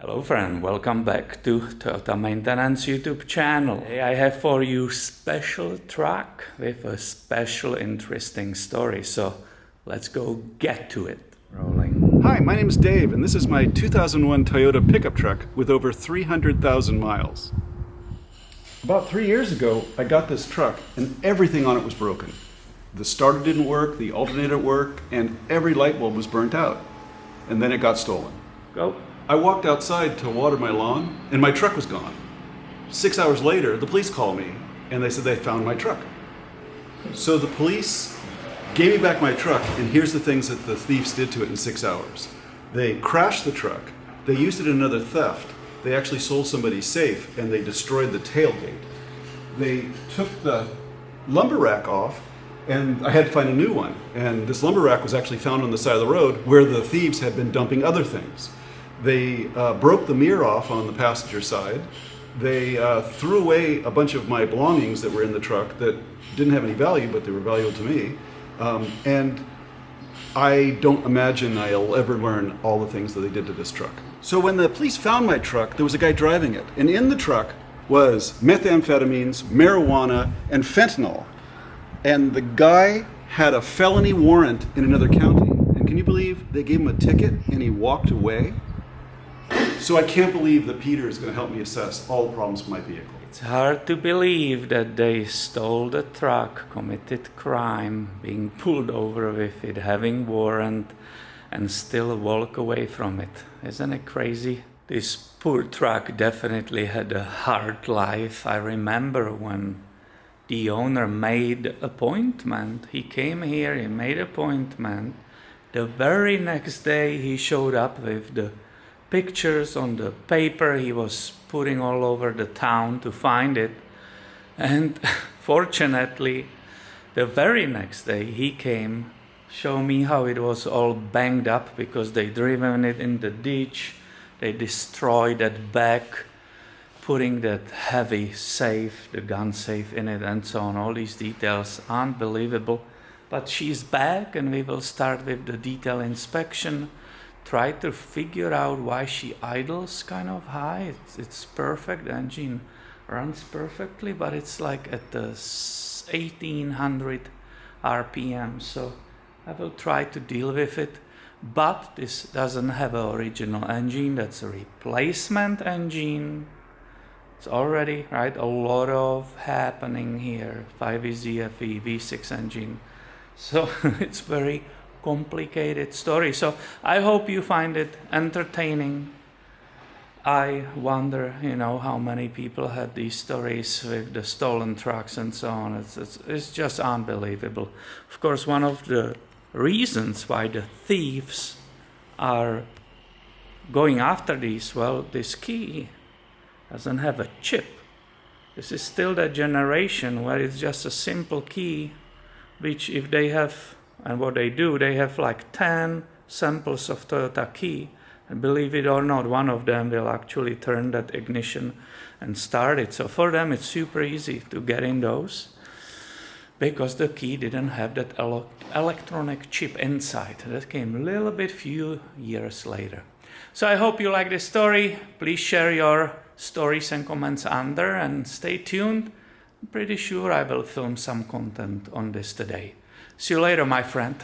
Hello friend, welcome back to Toyota Maintenance YouTube channel. Today I have for you special truck with a special interesting story. So let's go get to it. Rolling. Hi, my name is Dave and this is my 2001 Toyota pickup truck with over 300,000 miles. About 3 years ago, I got this truck and everything on it was broken. The starter didn't work, the alternator worked, and every light bulb was burnt out. And then it got stolen. Go. I walked outside to water my lawn, and my truck was gone. 6 hours later, the police called me, and they said they found my truck. So the police gave me back my truck, and here's the things that the thieves did to it in 6 hours. They crashed the truck, they used it in another theft, they actually sold somebody's safe, and they destroyed the tailgate. They took the lumber rack off, and I had to find a new one. And this lumber rack was actually found on the side of the road where the thieves had been dumping other things. They broke the mirror off on the passenger side. They threw away a bunch of my belongings that were in the truck that didn't have any value, but they were valuable to me. And I don't imagine I'll ever learn all the things that they did to this truck. So when the police found my truck, there was a guy driving it. And in the truck was methamphetamines, marijuana, and fentanyl. And the guy had a felony warrant in another county. And can you believe they gave him a ticket and he walked away? So I can't believe that Peter is going to help me assess all the problems with my vehicle. It's hard to believe that they stole the truck, committed crime, being pulled over with it, having warrant, and still walk away from it. Isn't it crazy? This poor truck definitely had a hard life. I remember when the owner made appointment. He came here, he made appointment. The very next day he showed up with the pictures on the paper he was putting all over the town to find it. And fortunately, the very next day he came, show me how it was all banged up because they driven it in the ditch. They destroyed that back, putting that heavy safe, the gun safe in it and so on. All these details, unbelievable. But she's back and we will start with the detail inspection. Try to figure out why she idles kind of high. It's perfect, the engine runs perfectly, but it's like at the 1800 RPM. So I will try to deal with it. But this doesn't have an original engine, that's a replacement engine. It's already, right, a lot of happening here. 5EZFE V6 engine. So it's very complicated story. So I hope you find it entertaining. I wonder, how many people had these stories with the stolen trucks and so on. It's just unbelievable. Of course, one of the reasons why the thieves are going after these, well, this key doesn't have a chip. This is still that generation where it's just a simple key, which if they have, and what they do, they have like 10 samples of Toyota key, and believe it or not, one of them will actually turn that ignition and start it. So for them it's super easy to get in those, because the key didn't have that electronic chip inside. That came a little bit few years later. So I hope you like this story. Please share your stories and comments under and stay tuned. I'm pretty sure I will film some content on this today. See you later, my friend.